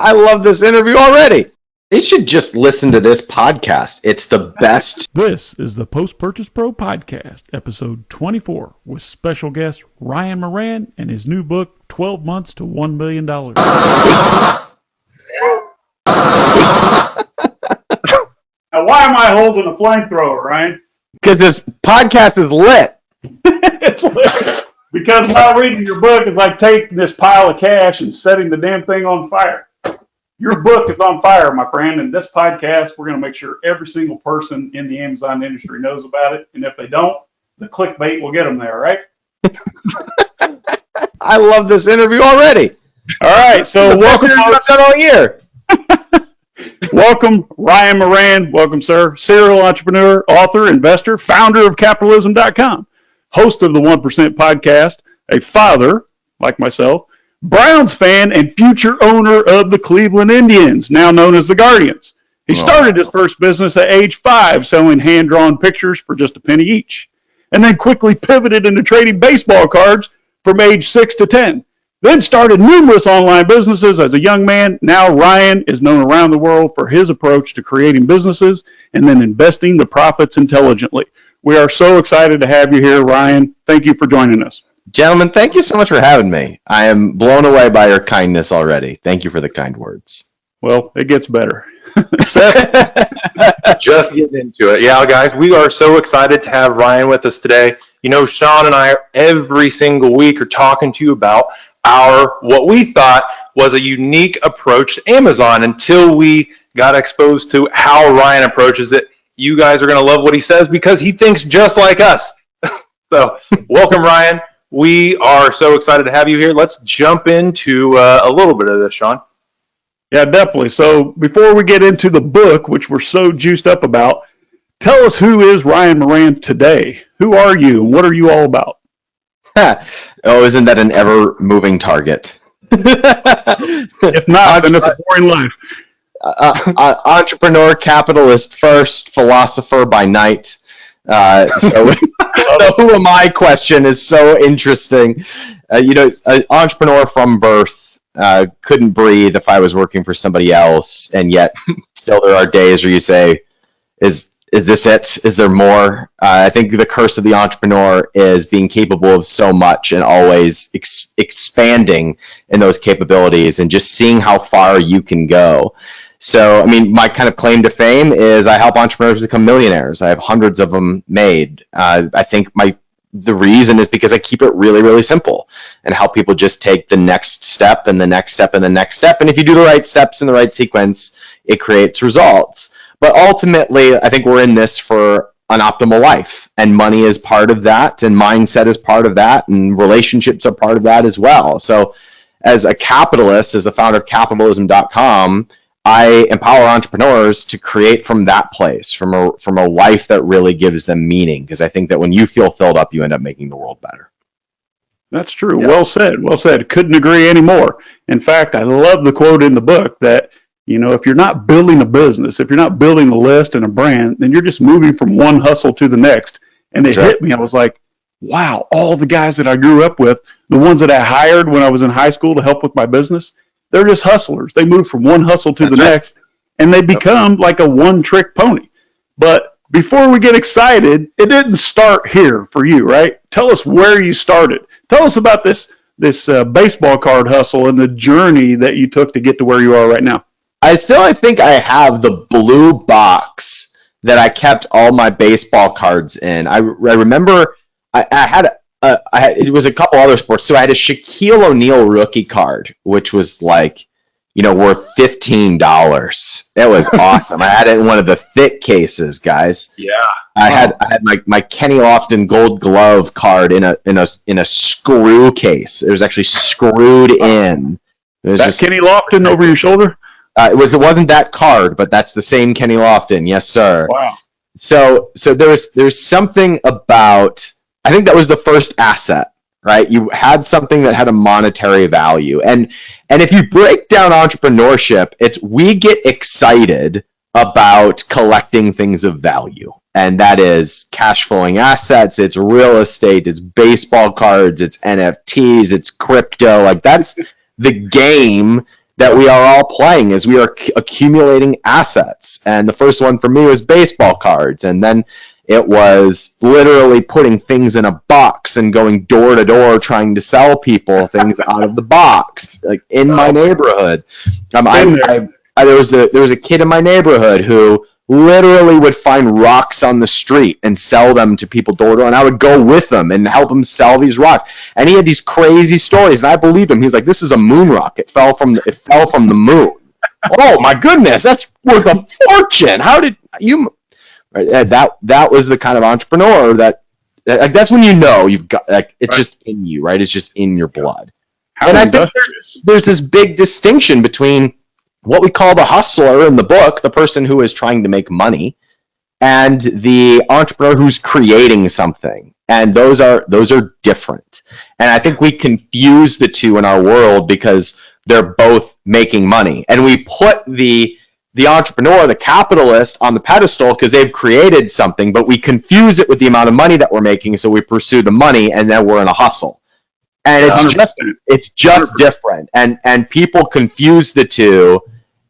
I love this interview already. They should just listen to this podcast. It's the best. This is the Post-Purchase Pro Podcast, episode 24, with special guest Ryan Moran and his new book, 12 Months to $1 Million. Now, why am I holding a flamethrower, Ryan? Because this podcast is lit. It's lit. Because while reading your book is like taking this pile of cash and setting the damn thing on fire. Your book is on fire, my friend, and this podcast, we're going to make sure every single person in the Amazon industry knows about it. And if they don't, the clickbait will get them there, right? I love this interview already. All right, so welcome. I've done all year. Welcome, Ryan Moran. Welcome, sir. Serial entrepreneur, author, investor, founder of capitalism.com, host of the 1% podcast, a father, like myself, Browns fan, and future owner of the Cleveland Indians, now known as the Guardians. He started his first business at age 5, selling hand-drawn pictures for just a penny each, and then quickly pivoted into trading baseball cards from age 6 to 10. Then started numerous online businesses as a young man. Now Ryan is known around the world for his approach to creating businesses and then investing the profits intelligently. We are so excited to have you here, Ryan. Thank you for joining us. Gentlemen, thank you so much for having me. I am blown away by your kindness already. Thank you for the kind words. Well, it gets better. Just getting into it. Yeah, guys, we are so excited to have Ryan with us today. You know, Sean and I every single week are talking to you about what we thought was a unique approach to Amazon until we got exposed to how Ryan approaches it. You guys are going to love what he says because he thinks just like us. So, welcome, Ryan. We are so excited to have you here. Let's jump into a little bit of this, Sean. Yeah, definitely. So before we get into the book, which we're so juiced up about, tell us who is Ryan Moran today? Who are you and what are you all about? Oh, isn't that an ever-moving target? If not, then it's a boring life. Entrepreneur, capitalist first, philosopher by night. So the who am I question is so interesting. An entrepreneur from birth, couldn't breathe if I was working for somebody else, and yet still there are days where you say, is this it? Is there more? I think the curse of the entrepreneur is being capable of so much and always expanding in those capabilities and just seeing how far you can go. So, I mean, my kind of claim to fame is I help entrepreneurs become millionaires. I have hundreds of them made. I think the reason is because I keep it really, really simple and help people just take the next step and the next step and the next step. And if you do the right steps in the right sequence, it creates results. But ultimately, I think we're in this for an optimal life, and money is part of that, and mindset is part of that, and relationships are part of that as well. So as a capitalist, as the founder of capitalism.com, I empower entrepreneurs to create from that place, from a life that really gives them meaning, because I think that when you feel filled up, you end up making the world better. That's true. Yeah. Well said. Well said. Couldn't agree anymore. In fact, I love the quote in the book that, if you're not building a business, if you're not building a list and a brand, then you're just moving from one hustle to the next. And it hit me. I was like, wow, all the guys that I grew up with, the ones that I hired when I was in high school to help with my business, they're just hustlers. They move from one hustle to the next, and they become like a one-trick pony. But before we get excited, it didn't start here for you, right? Tell us where you started. Tell us about this baseball card hustle and the journey that you took to get to where you are right now. I think I have the blue box that I kept all my baseball cards in. I remember I had it was a couple other sports. So I had a Shaquille O'Neal rookie card, which was like, worth $15. It was awesome. I had it in one of the thick cases, guys. Yeah. I had my Kenny Lofton Gold Glove card in a screw case. It was actually screwed in. It was just Kenny Lofton over your shoulder? It wasn't that card, but that's the same Kenny Lofton. Yes, sir. Wow. So there's something about, I think that was the first asset, right? You had something that had a monetary value. And if you break down entrepreneurship, we get excited about collecting things of value. And that is cash flowing assets, it's real estate, it's baseball cards, it's NFTs, it's crypto. Like that's the game that we are all playing as we are accumulating assets. And the first one for me was baseball cards, and then it was literally putting things in a box and going door to door trying to sell people things out of the box, like in my neighborhood. There was a kid in my neighborhood who literally would find rocks on the street and sell them to people door to door, and I would go with them and help him sell these rocks. And he had these crazy stories, and I believed him. He was like, "This is a moon rock. It fell from the moon." Oh my goodness, that's worth a fortune. How did you? That was the kind of entrepreneur that's when you know you've got, like, it's just in you, right? It's just in your blood. And I think there's this big distinction between what we call the hustler in the book, the person who is trying to make money, and the entrepreneur who's creating something. And those are different. And I think we confuse the two in our world because they're both making money. And we put the entrepreneur, the capitalist, on the pedestal because they've created something, but we confuse it with the amount of money that we're making, so we pursue the money, and then we're in a hustle. And it's just different. And people confuse the two,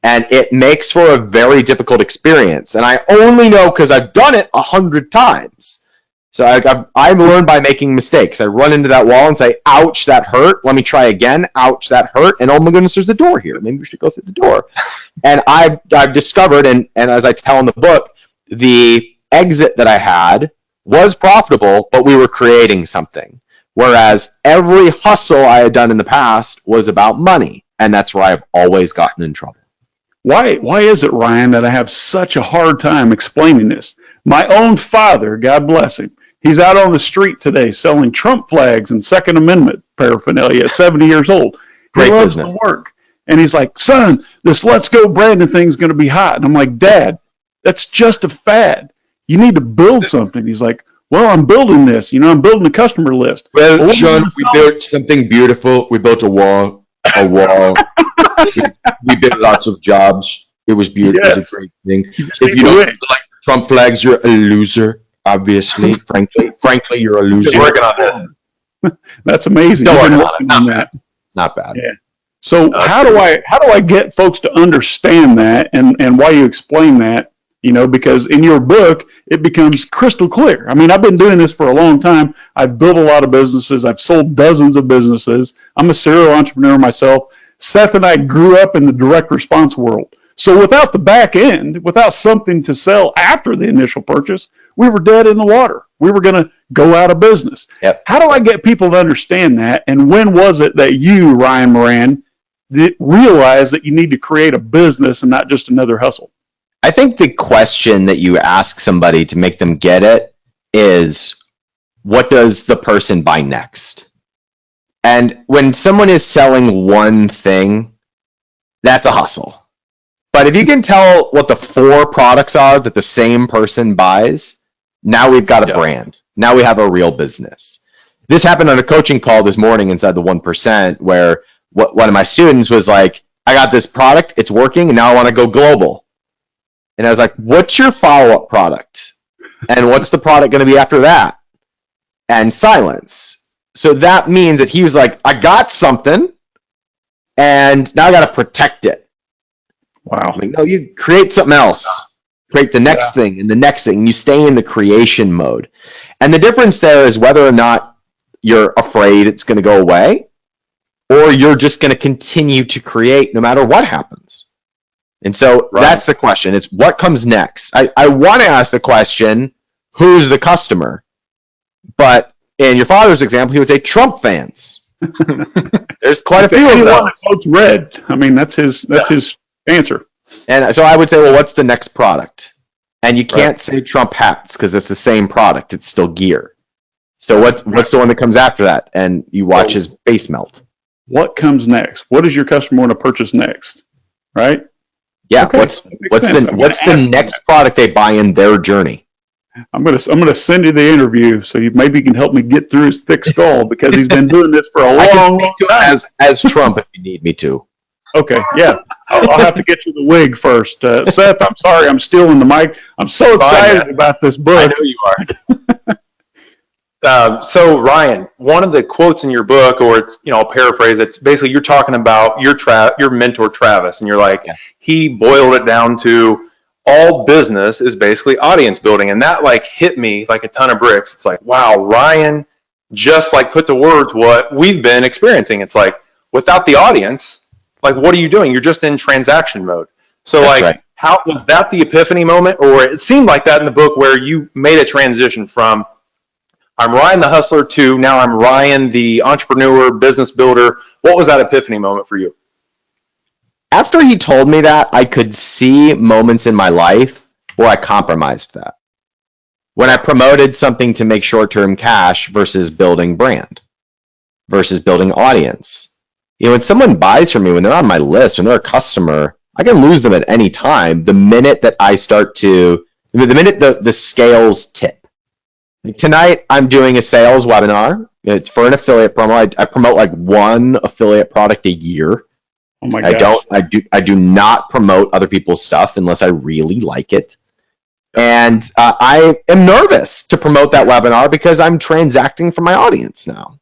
and it makes for a very difficult experience. And I only know because I've done it 100 times. So I've learned by making mistakes. I run into that wall and say, ouch, that hurt. Let me try again. Ouch, that hurt. And oh my goodness, there's a door here. Maybe we should go through the door. And I've discovered, and as I tell in the book, the exit that I had was profitable, but we were creating something. Whereas every hustle I had done in the past was about money. And that's where I've always gotten in trouble. Why is it, Ryan, that I have such a hard time explaining this? My own father, God bless him, he's out on the street today selling Trump flags and Second Amendment paraphernalia at 70 years old. He loves the work. And he's like, son, this Let's Go Brandon thing's going to be hot. And I'm like, Dad, that's just a fad. You need to build something. He's like, well, I'm building this. I'm building a customer list. Well, Sean, we built something beautiful. We built a wall. we built lots of jobs. It was beautiful. Yes. It was a great thing. If you don't like Trump flags, you're a loser, obviously. Frankly, you're a loser. Just working on this. That's amazing. Still working on that. Not bad. Yeah. So how do I get folks to understand that and why you explain that? Because in your book, it becomes crystal clear. I mean, I've been doing this for a long time. I've built a lot of businesses. I've sold dozens of businesses. I'm a serial entrepreneur myself. Seth and I grew up in the direct response world. So without the back end, without something to sell after the initial purchase, we were dead in the water. We were going to go out of business. Yep. How do I get people to understand that? And when was it that you, Ryan Moran, realized that you need to create a business and not just another hustle? I think the question that you ask somebody to make them get it is, what does the person buy next? And when someone is selling one thing, that's a hustle. But if you can tell what the 4 products are that the same person buys, now we've got a brand. Now we have a real business. This happened on a coaching call this morning inside the 1%, where one of my students was like, I got this product, it's working, and now I want to go global. And I was like, what's your follow-up product? And what's the product going to be after that? And silence. So that means that he was like, I got something, and now I got to protect it. Wow. I'm like, no, you create something else. Create the next thing and the next thing. And you stay in the creation mode. And the difference there is whether or not you're afraid it's going to go away, or you're just going to continue to create no matter what happens. And so that's the question. It's what comes next. I want to ask the question, who's the customer? But in your father's example, he would say Trump fans. There's quite a few of them. Folks read. I mean, that's his answer. And so I would say, well, what's the next product? And you can't say Trump hats because it's the same product. It's still gear. So what's the one that comes after that? And you watch his base melt. What comes next? What does your customer want to purchase next? Right? Yeah. Okay. What's the next product they buy in their journey? I'm gonna send you the interview so maybe you can help me get through his thick skull because he's been doing this for a long time. As Trump, if you need me to. Okay, yeah. I'll have to get you the wig first. Seth, I'm sorry, I'm stealing the mic. I'm so excited about this book. I know you are. So Ryan, one of the quotes in your book, or it's, I'll paraphrase it. It's basically you're talking about your mentor Travis, and you're like, he boiled it down to all business is basically audience building, and that like hit me like a ton of bricks. It's like, wow, Ryan just like put to words what we've been experiencing. It's like without the audience, like what are you doing? You're just in transaction mode. So That's like, right. how was that the epiphany moment, or it seemed like that in the book where you made a transition from I'm Ryan the hustler to now I'm Ryan the entrepreneur, business builder. What was that epiphany moment for you? After he told me that, I could see moments in my life where I compromised that. When I promoted something to make short-term cash versus building brand, versus building audience. When someone buys from me, when they're on my list, when they're a customer, I can lose them at any time the minute that the minute the scales tip. Tonight, I'm doing a sales webinar. It's for an affiliate promo. I promote like one affiliate product a year. Oh my gosh. I do not promote other people's stuff unless I really like it. And I am nervous to promote that webinar because I'm transacting from my audience now.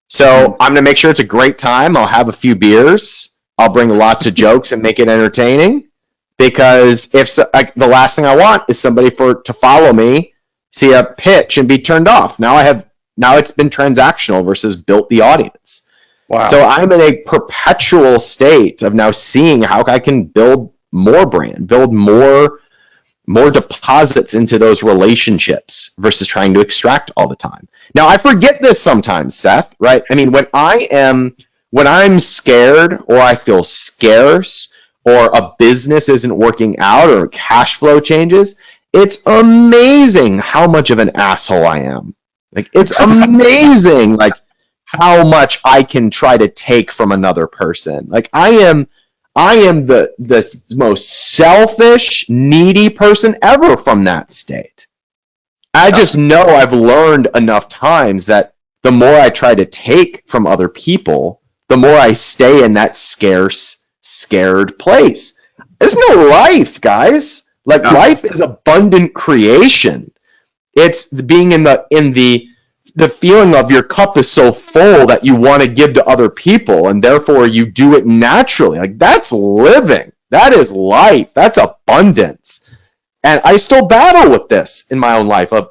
So I'm going to make sure it's a great time. I'll have a few beers. I'll bring lots of jokes and make it entertaining. Because the last thing I want is somebody to follow me, see a pitch, and be turned off. Now it's been transactional versus built the audience. Wow. So I'm in a perpetual state of now seeing how I can build more brand, build more deposits into those relationships versus trying to extract all the time. Now I forget this sometimes, Seth, right? I mean, when I'm scared or I feel scarce or a business isn't working out or cash flow changes, it's amazing how much of an asshole I am. Like, it's amazing, like, how much I can try to take from another person. Like, I am the most selfish, needy person ever from that state. I just know I've learned enough times that the more I try to take from other people, the more I stay in that scarce, scared place. There's no life, guys. Like, life is abundant creation. It's being in the feeling of your cup is so full that you want to give to other people, and therefore you do it naturally. Like, that's living. That is life. That's abundance. And I still battle with this in my own life of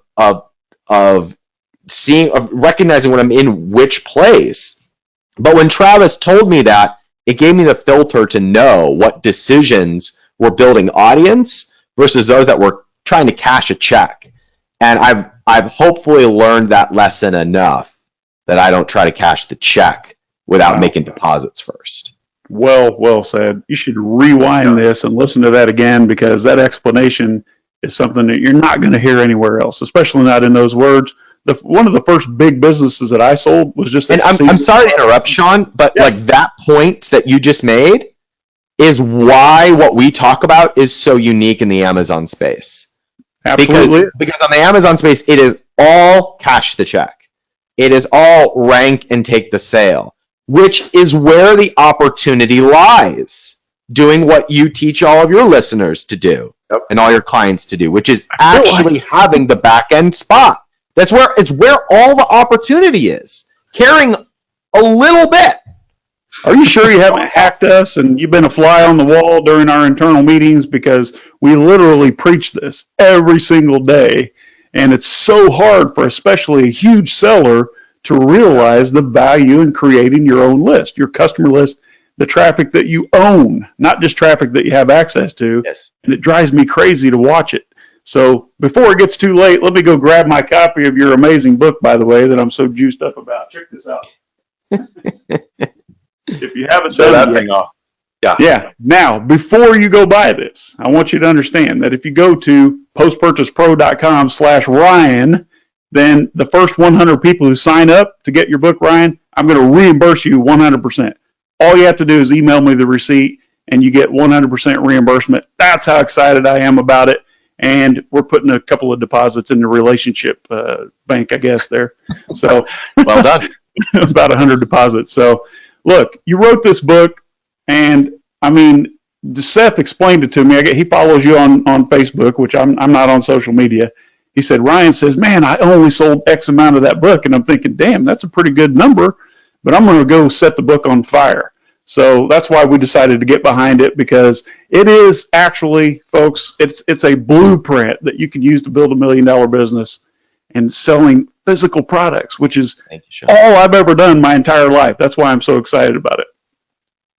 recognizing when I'm in which place. But when Travis told me that, it gave me the filter to know what decisions were building audience versus those that were trying to cash a check. And I've hopefully learned that lesson enough that I don't try to cash the check without making deposits first. Well said. You should rewind this and listen to that again, because that explanation is something that you're not going to hear anywhere else, especially not in those words. One of the first big businesses that I sold was just. And I'm sorry to interrupt, Sean, but like that point that you just made is why what we talk about is so unique in the Amazon space. Absolutely. Because on the Amazon space, it is all cash the check. It is all rank and take the sale, which is where the opportunity lies. Doing what you teach all of your listeners to do and all your clients to do, which is actually having the back end spot. It's where all the opportunity is. Caring a little bit. Are you sure you haven't hacked us and you've been a fly on the wall during our internal meetings? Because we literally preach this every single day. And it's so hard for especially a huge seller to realize the value in creating your own list, your customer list, the traffic that you own, not just traffic that you have access to. Yes. And it drives me crazy to watch it. So before it gets too late, let me go grab my copy of your amazing book, by the way, that I'm so juiced up about. Check this out. If you haven't done that thing off. Yeah. Now, before you go buy this, I want you to understand that if you go to postpurchasepro.com/Ryan, then the first 100 people who sign up to get your book, Ryan, I'm going to reimburse you 100%. All you have to do is email me the receipt and you get 100% reimbursement. That's how excited I am about it. And we're putting a couple of deposits in the relationship bank, I guess, there. So well done. About 100 deposits. So look, you wrote this book, and I mean, Seth explained it to me. He follows you on Facebook, which I'm not on social media. he said, Ryan says, man, I only sold X amount of that book. And I'm thinking, damn, that's a pretty good number, but I'm going to go set the book on fire. So that's why we decided to get behind it, because it is actually, folks, it's a blueprint that you can use to build $1 million business and selling physical products, which is all I've ever done my entire life. That's why I'm so excited about it.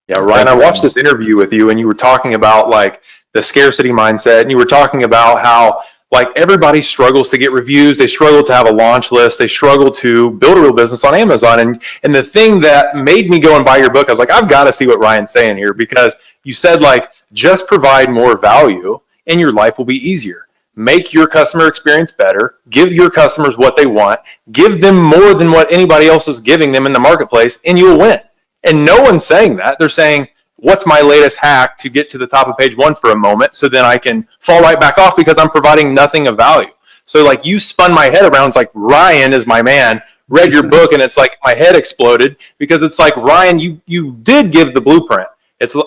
Yeah, Ryan, I watched this interview with you, and you were talking about like the scarcity mindset, and you were talking about how like everybody struggles to get reviews, they struggle to have a launch list, they struggle to build a real business on Amazon. And the thing that made me go and buy your book, I was like, I've got to see what Ryan's saying here, because you said like just provide more value and your life will be easier. Make your customer experience better, give your customers what they want, give them more than what anybody else is giving them in the marketplace, and you'll win. And no one's saying that. They're saying, what's my latest hack to get to the top of page 1 for a moment so then I can fall right back off because I'm providing nothing of value. So like you spun my head around. It's like, Ryan is my man, read your book, and it's like my head exploded, because it's like, Ryan, you did give the blueprint.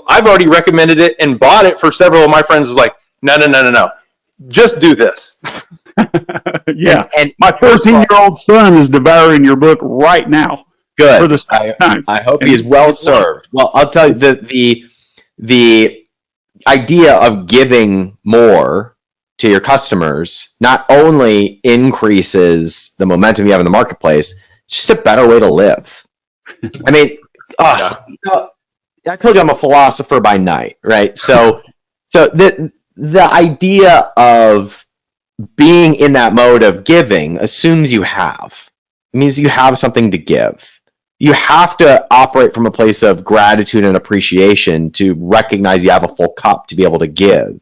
I've already recommended it and bought it for several of my friends. Was like, no, just do this. Yeah. And my 14-year-old son is devouring your book right now. Good. For the second time. I hope he is well served. Well, I'll tell you, the idea of giving more to your customers not only increases the momentum you have in the marketplace, it's just a better way to live. I mean, I told you I'm a philosopher by night, right? So the idea of being in that mode of giving assumes you have. It means you have something to give. You have to operate from a place of gratitude and appreciation to recognize you have a full cup to be able to give.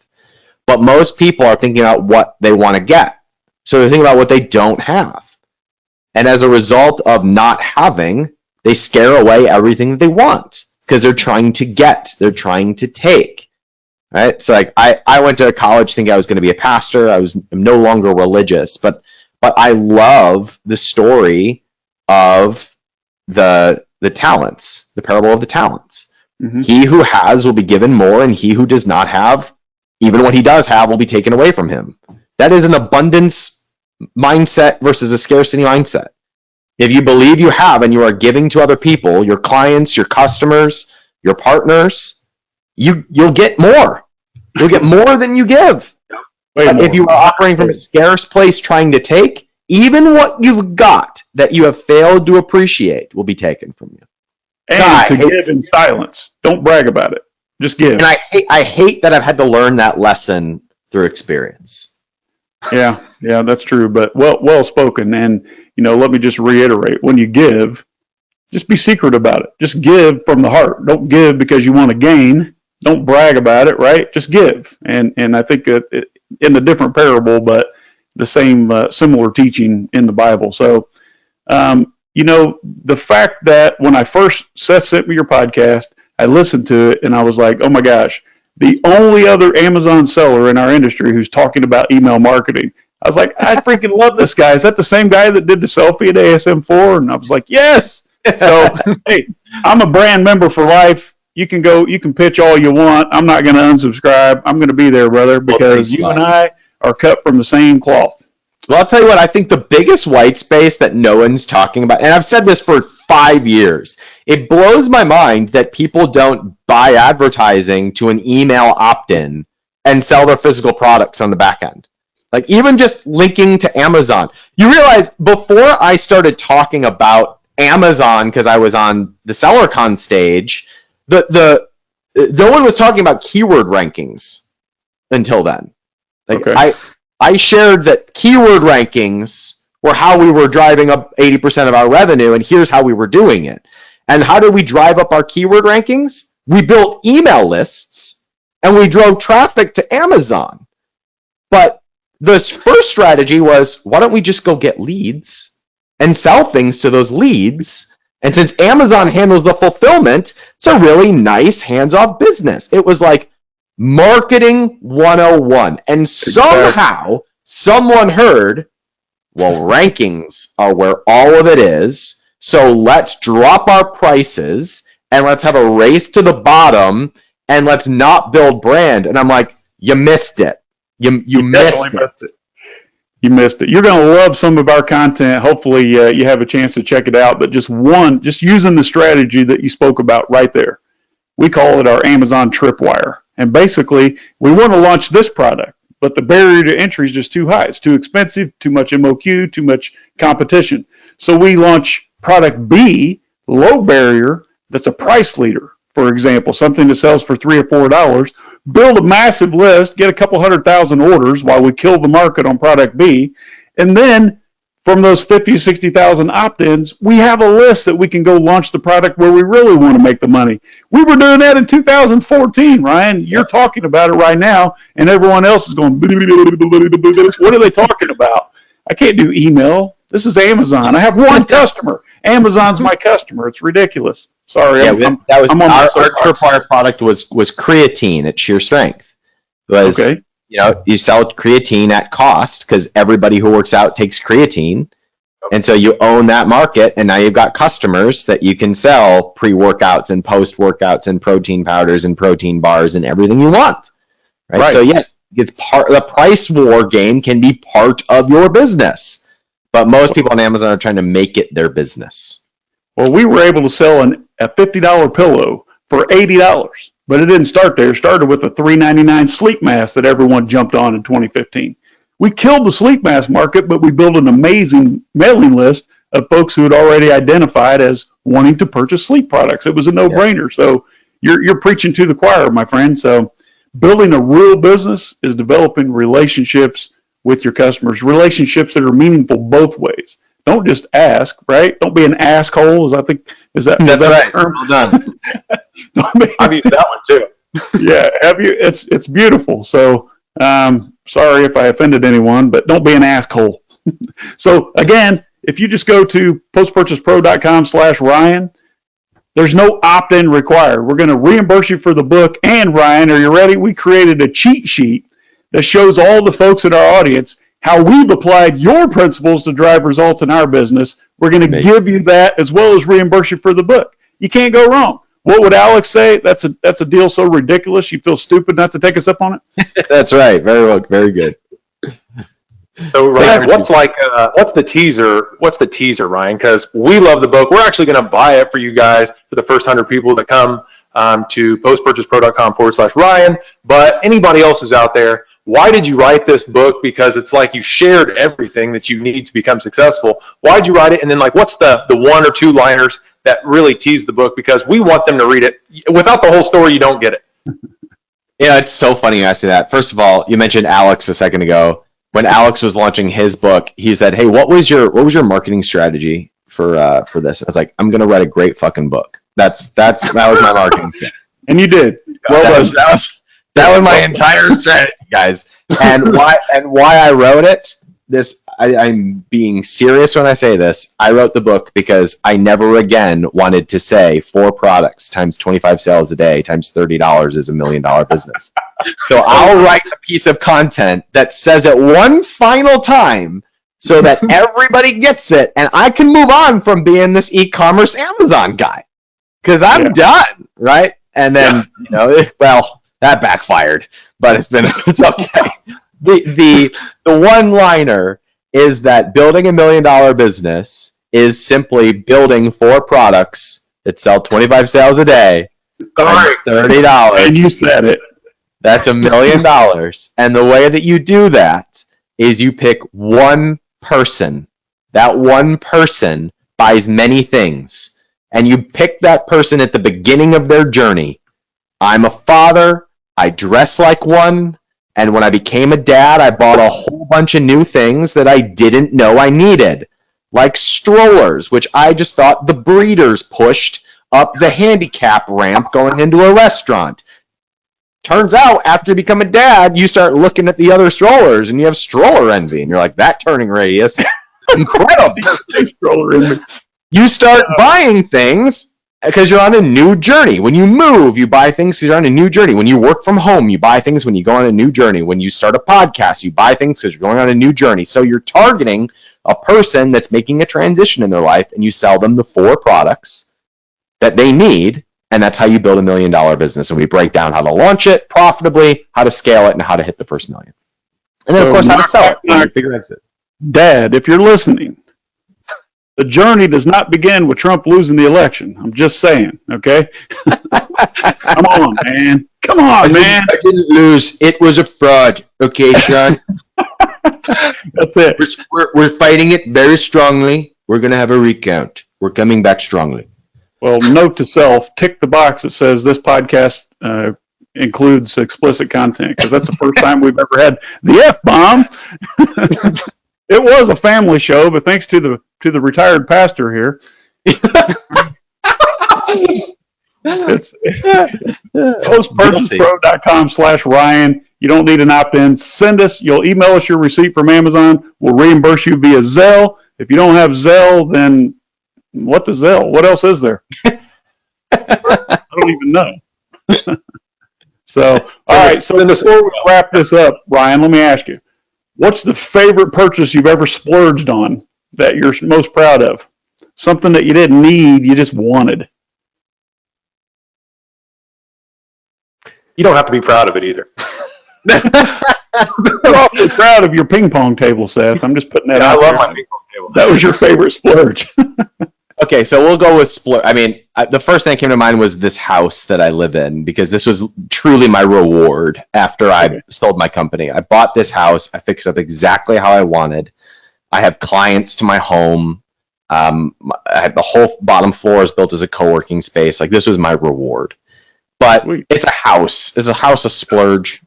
But most people are thinking about what they want to get. So they're thinking about what they don't have. And as a result of not having, they scare away everything that they want, because they're trying to get, they're trying to take. Right? So like I went to college thinking I was going to be a pastor. I'm no longer religious, but I love the story of the talents, the parable of the talents. Mm-hmm. He who has will be given more, and he who does not have, even what he does have, will be taken away from him. That is an abundance mindset versus a scarcity mindset. If you believe you have and you are giving to other people, your clients, your customers, your partners, you'll get more. You'll get more than you give. But if you are operating from a scarce place trying to take, even what you've got that you have failed to appreciate will be taken from you. And to give in silence. Don't brag about it. Just give. And I hate that I've had to learn that lesson through experience. Yeah, that's true. But well spoken. And let me just reiterate: when you give, just be secret about it. Just give from the heart. Don't give because you want to gain. Don't brag about it. Right? Just give. And I think that in a different parable, but the same similar teaching in the Bible. So, the fact that when I first sent me your podcast, I listened to it and I was like, oh my gosh, the only other Amazon seller in our industry who's talking about email marketing. I was like, I freaking love this guy. Is that the same guy that did the selfie at ASM4? And I was like, yes. So, hey, I'm a brand member for life. You can pitch all you want. I'm not going to unsubscribe. I'm going to be there, brother, because you and I are cut from the same cloth. Well, I'll tell you what, I think the biggest white space that no one's talking about, and I've said this for 5 years, it blows my mind that people don't buy advertising to an email opt-in and sell their physical products on the back end. Like even just linking to Amazon. You realize before I started talking about Amazon, because I was on the SellerCon stage, no one was talking about keyword rankings until then. Like okay. I shared that keyword rankings were how we were driving up 80% of our revenue, and here's how we were doing it. And how did we drive up our keyword rankings? We built email lists, and we drove traffic to Amazon. But the first strategy was, why don't we just go get leads and sell things to those leads? And since Amazon handles the fulfillment, it's a really nice hands-off business. It was like Marketing 101. And somehow someone heard, well, rankings are where all of it is, so let's drop our prices and let's have a race to the bottom and let's not build brand. And I'm like, you missed it. You missed it. You missed it. You're going to love some of our content. Hopefully you have a chance to check it out. But just using the strategy that you spoke about right there. We call it our Amazon tripwire. And basically, we want to launch this product, but the barrier to entry is just too high. It's too expensive, too much MOQ, too much competition. So we launch product B, low barrier, that's a price leader. For example, something that sells for $3 or $4, build a massive list, get a couple 100,000 orders while we kill the market on product B, and then from those 50 to 60,000 opt-ins, we have a list that we can go launch the product where we really want to make the money. We were doing that in 2014, Ryan. You're talking about it right now, and everyone else is going, what are they talking about? I can't do email. This is Amazon. I have one customer. Amazon's my customer. It's ridiculous. Sorry. Yeah, that was our tripwire product was creatine at sheer strength. It was, okay. You sell creatine at cost because everybody who works out takes creatine. And so you own that market, and now you've got customers that you can sell pre-workouts and post-workouts and protein powders and protein bars and everything you want. Right? So yes, it's the price war game can be part of your business. But most people on Amazon are trying to make it their business. Well, we were able to sell a $50 pillow for $80, but it didn't start there. It started with a $3.99 sleep mask that everyone jumped on in 2015. We killed the sleep mask market, but we built an amazing mailing list of folks who had already identified as wanting to purchase sleep products. It was a no-brainer. Yes. So you're preaching to the choir, my friend. So building a real business is developing relationships with your customers, relationships that are meaningful both ways. Don't just ask, right? Don't be an asshole. Is that right? Term? Well done. I've used that one too. Yeah, have you? It's beautiful. So sorry if I offended anyone, but don't be an asshole. So again, if you just go to postpurchasepro.com/Ryan, there's no opt-in required. We're going to reimburse you for the book. And Ryan, are you ready? We created a cheat sheet that shows all the folks in our audience how we've applied your principles to drive results in our business. We're going to give you that as well as reimburse you for the book. You can't go wrong. What would Alex say? That's a deal so ridiculous you feel stupid not to take us up on it? That's right. Very well. Very good. So Ryan, what's the teaser? What's the teaser, Ryan? Because we love the book. We're actually going to buy it for you guys for the first 100 people that come to postpurchasepro.com/Ryan. But anybody else who's out there, why did you write this book? Because it's like you shared everything that you need to become successful. Why did you write it? And then what's the one or two liners that really tease the book? Because we want them to read it. Without the whole story, you don't get it. Yeah, it's so funny you asked me that. First of all, you mentioned Alex a second ago. When Alex was launching his book, he said, "Hey, what was your marketing strategy for this?" I was like, "I'm gonna write a great fucking book." That was my marketing strategy. And you did. Well, that was my entire strategy, guys. And why I wrote it. I'm being serious when I say this. I wrote the book because I never again wanted to say 4 products times 25 sales a day times $30 is $1 million business. So I'll write a piece of content that says it one final time so that everybody gets it, and I can move on from being this e-commerce Amazon guy because I'm done, right? And then that backfired, but it's okay. The one-liner is that building $1 million business is simply building 4 products that sell 25 sales a day times $30. And you said it. That's $1 million. And the way that you do that is you pick one person. That one person buys many things. And you pick that person at the beginning of their journey. I'm a father. I dress like one. And when I became a dad, I bought a whole bunch of new things that I didn't know I needed. Like strollers, which I just thought the breeders pushed up the handicap ramp going into a restaurant. Turns out, after you become a dad, you start looking at the other strollers, and you have stroller envy. And you're like, that turning radius is incredible. Stroller envy. You start buying things because you're on a new journey. When you move, you buy things because you're on a new journey. When you work from home, you buy things when you go on a new journey. When you start a podcast, you buy things because you're going on a new journey. So you're targeting a person that's making a transition in their life, and you sell them the 4 products that they need, and that's how you build $1 million business. And we break down how to launch it profitably, how to scale it, and how to hit the first $1 million. And then, of course, how to sell it. Bigger exit. Dad, if you're listening, the journey does not begin with Trump losing the election. I'm just saying, okay? Come on, man. Come on, man. I didn't lose. It was a fraud. Okay, Sean? That's it. We're fighting it very strongly. We're going to have a recount. We're coming back strongly. Well, note to self, tick the box that says this podcast includes explicit content, because that's the first time we've ever had the F-bomb. It was a family show, but thanks to the retired pastor here. It's postpurchasepro.com/Ryan. You don't need an opt-in. You'll email us your receipt from Amazon. We'll reimburse you via Zelle. If you don't have Zelle, then what the Zelle? What else is there? I don't even know. So, all right. So before we wrap this up, Ryan, let me ask you, what's the favorite purchase you've ever splurged on that you're most proud of? Something that you didn't need, you just wanted. You don't have to be proud of it either. I'm awfully proud of your ping pong table, Seth. I'm just putting that out I love there. my ping pong table. That was your favorite splurge. Okay, so we'll go with splurge. I mean, the first thing that came to mind was this house that I live in, because this was truly my reward after I sold my company. I bought this house. I fixed it up exactly how I wanted. I have clients to my home. I had the whole bottom floor is built as a co-working space. Like, this was my reward. But it's a house. It's a house, a splurge.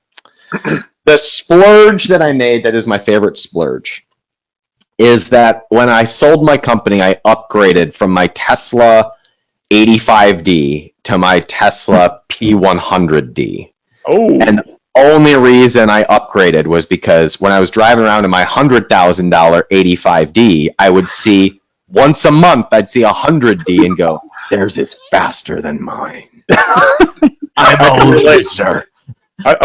The splurge that I made that is my favorite splurge is that when I sold my company, I upgraded from my Tesla 85D to my Tesla P100D. Oh. And the only reason I upgraded was because when I was driving around in my $100,000 85D, I would see once a month, I'd see 100D and go, theirs is faster than mine. I'm a loser.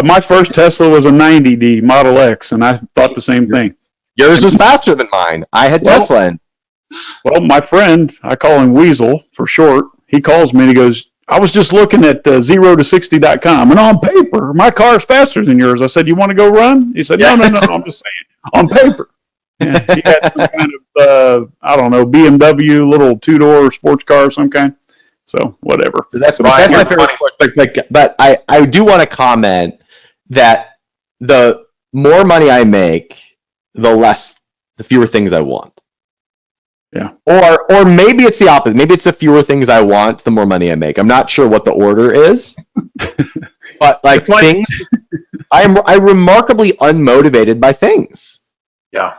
My first Tesla was a 90D Model X, and I thought the same thing. Yours was faster than mine. I had Tesla. Well, my friend, I call him Weasel for short, he calls me and he goes, I was just looking at 0to60.com, and on paper, my car's faster than yours. I said, you want to go run? He said, no, I'm just saying, on paper. And he had some kind of, I don't know, BMW, little two-door sports car of some kind. So, whatever. So that's my favorite sport. But I do want to comment that the more money I make, the fewer things I want. Yeah. Or maybe it's the opposite. Maybe it's the fewer things I want, the more money I make. I'm not sure what the order is. But like things, I'm remarkably unmotivated by things. Yeah.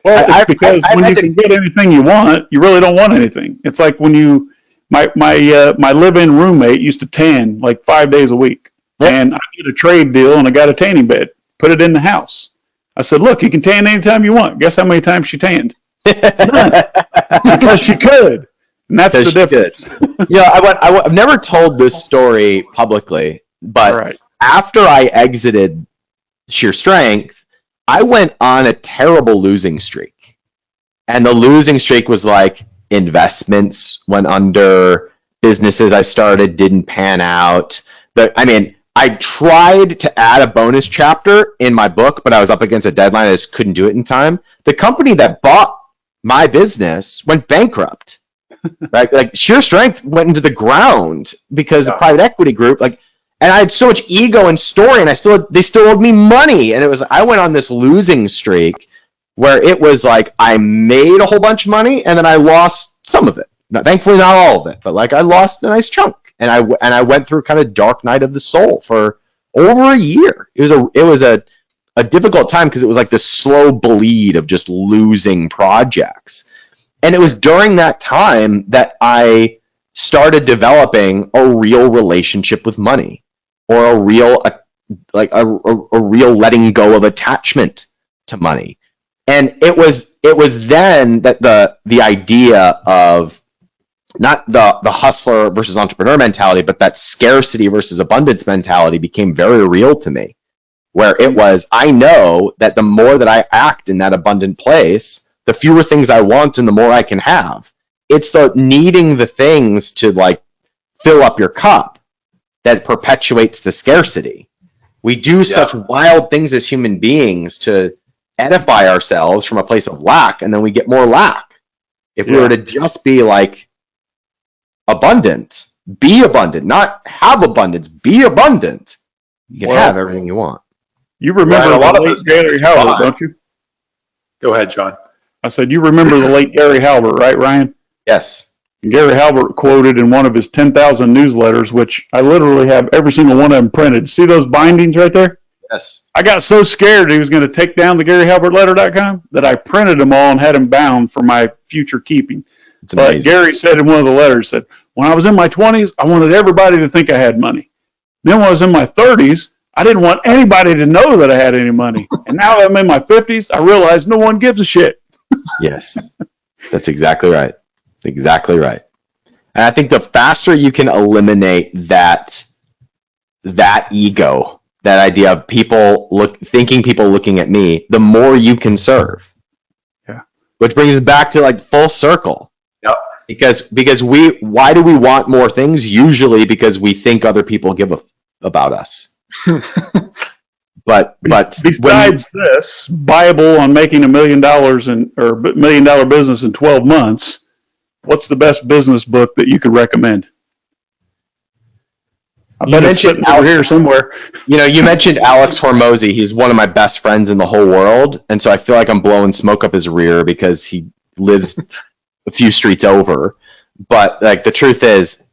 Well, it's because when you can get anything you want, you really don't want anything. It's like when my live-in roommate used to tan like 5 days a week, and I did a trade deal and I got a tanning bed, put it in the house. I said, look, you can tan anytime you want. Guess how many times she tanned? None. Because she could. And that's the difference. I've never told this story publicly, but after I exited Sheer Strength, I went on a terrible losing streak. And the losing streak was like investments went under, businesses I started didn't pan out. I tried to add a bonus chapter in my book, but I was up against a deadline. I just couldn't do it in time. The company that bought my business went bankrupt. Right? Like Sheer Strength went into the ground because of private equity group. And I had so much ego and story, and they still owed me money. And it was I went on this losing streak where it was like I made a whole bunch of money and then I lost some of it. Thankfully, not all of it, but like I lost a nice chunk. And I went through kind of dark night of the soul for over a year. It was a difficult time because it was like this slow bleed of just losing projects. And it was during that time that I started developing a real relationship with money, or a real letting go of attachment to money. And it was then that the idea of not the hustler versus entrepreneur mentality, but that scarcity versus abundance mentality became very real to me, where it was, I know that the more that I act in that abundant place, the fewer things I want and the more I can have. It's the needing the things to like fill up your cup that perpetuates the scarcity. We do such wild things as human beings to edify ourselves from a place of lack, and then we get more lack. If we were to just be like abundant, be abundant, not have abundance, be abundant, you can have everything you want. You remember a lot of late Gary Halbert, don't you? Go ahead, John. I said, you remember the late Gary Halbert, right, Ryan? Yes. Gary Halbert quoted in one of his 10,000 newsletters, which I literally have every single one of them printed. See those bindings right there? Yes. I got so scared he was going to take down the GaryHalbertLetter.com that I printed them all and had them bound for my future keeping. But Gary said in one of the letters, said, when I was in my 20s, I wanted everybody to think I had money. Then when I was in my 30s, I didn't want anybody to know that I had any money. And now that I'm in my 50s, I realize no one gives a shit. Yes. That's exactly right. Exactly right. And I think the faster you can eliminate that ego, that idea of people looking at me, the more you can serve. Yeah. Which brings us back to like full circle. Yep. Because why do we want more things? Usually because we think other people give about us. But besides this Bible on making $1 million or $1 million business in 12 months, what's the best business book that you could recommend? I bet it's sitting over here somewhere. You mentioned Alex Hormozy. He's one of my best friends in the whole world, and so I feel like I'm blowing smoke up his rear because he lives a few streets over. But like the truth is,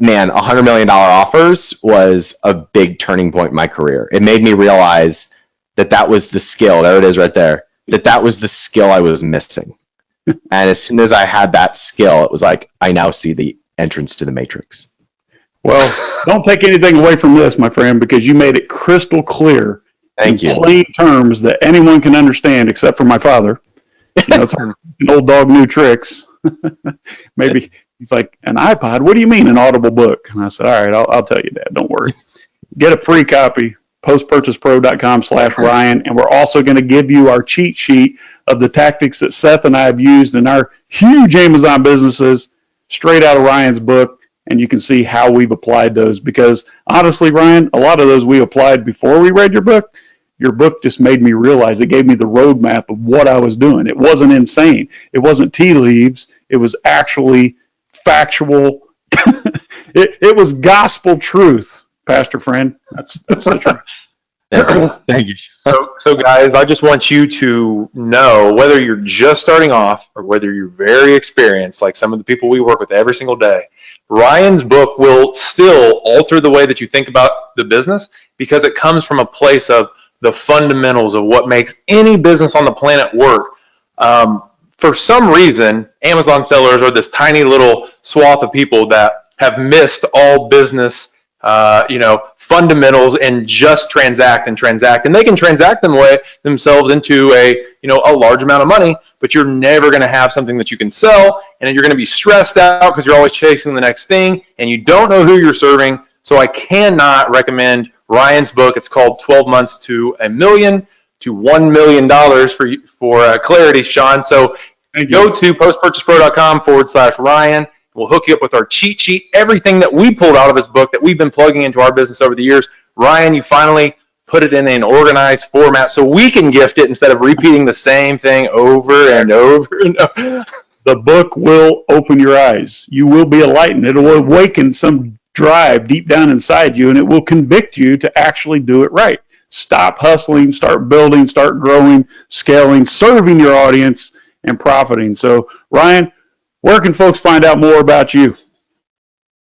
man, $100 million offers was a big turning point in my career. It made me realize that was the skill. There it is right there. That was the skill I was missing. And as soon as I had that skill, it was like, I now see the entrance to the Matrix. Well, don't take anything away from this, my friend, because you made it crystal clear in plain terms that anyone can understand except for my father. It's an old dog, new tricks. Maybe he's like, an iPod? What do you mean an audible book? And I said, all right, I'll tell you, Dad. Don't worry. Get a free copy, postpurchasepro.com/Ryan. And we're also going to give you our cheat sheet of the tactics that Seth and I have used in our huge Amazon businesses straight out of Ryan's book. And you can see how we've applied those. Because honestly, Ryan, a lot of those we applied before we read your book. Your book just made me realize, it gave me the roadmap of what I was doing. It wasn't insane. It wasn't tea leaves. It was actually factual. It was gospel truth, Pastor friend. That's the truth. Thank you. So guys, I just want you to know, whether you're just starting off or whether you're very experienced, like some of the people we work with every single day, Ryan's book will still alter the way that you think about the business, because it comes from a place of the fundamentals of what makes any business on the planet work. For some reason, Amazon sellers are this tiny little swath of people that have missed all business fundamentals and just transact, and they can transact themselves into a large amount of money, but you're never going to have something that you can sell, and you're going to be stressed out because you're always chasing the next thing and you don't know who you're serving. So I cannot recommend Ryan's book. It's called 12 Months to $1 Million to $1 million for clarity, Sean. So go to postpurchasepro.com/Ryan. We'll hook you up with our cheat sheet, everything that we pulled out of his book that we've been plugging into our business over the years. Ryan, you finally put it in an organized format so we can gift it instead of repeating the same thing over and over and over. The book will open your eyes. You will be enlightened. It will awaken some drive deep down inside you, and it will convict you to actually do it right. Stop hustling, start building, start growing, scaling, serving your audience, and profiting. So, Ryan, where can folks find out more about you?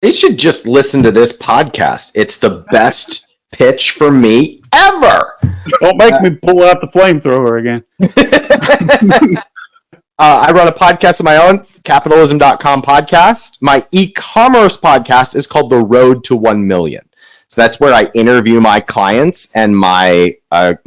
They should just listen to this podcast. It's the best pitch for me ever. Don't make me pull out the flamethrower again. I run a podcast of my own, capitalism.com podcast. My e-commerce podcast is called The Road to 1 Million. So that's where I interview my clients and my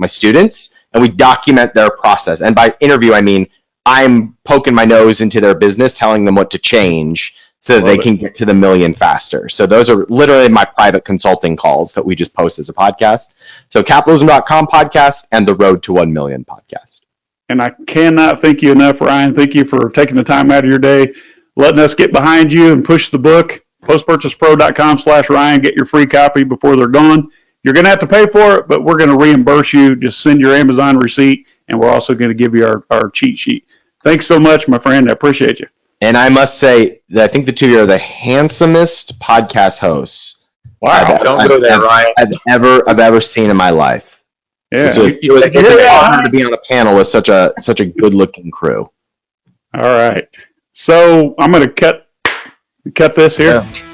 students, and we document their process. And by interview, I mean I'm poking my nose into their business, telling them what to change so that they can get to the million faster. So those are literally my private consulting calls that we just post as a podcast. So capitalism.com podcast and the Road to 1 Million podcast. And I cannot thank you enough, Ryan. Thank you for taking the time out of your day, letting us get behind you and push the book. Postpurchasepro.com/Ryan. Get your free copy before they're gone. You're going to have to pay for it, but we're going to reimburse you. Just send your Amazon receipt, and we're also going to give you our cheat sheet. Thanks so much, my friend. I appreciate you. And I must say that I think the two of you are the handsomest podcast hosts Don't go there, Ryan. I've ever seen in my life. Yeah. It's an honor to be on a panel with such a good looking crew. All right. So I'm going to cut this here. Yeah.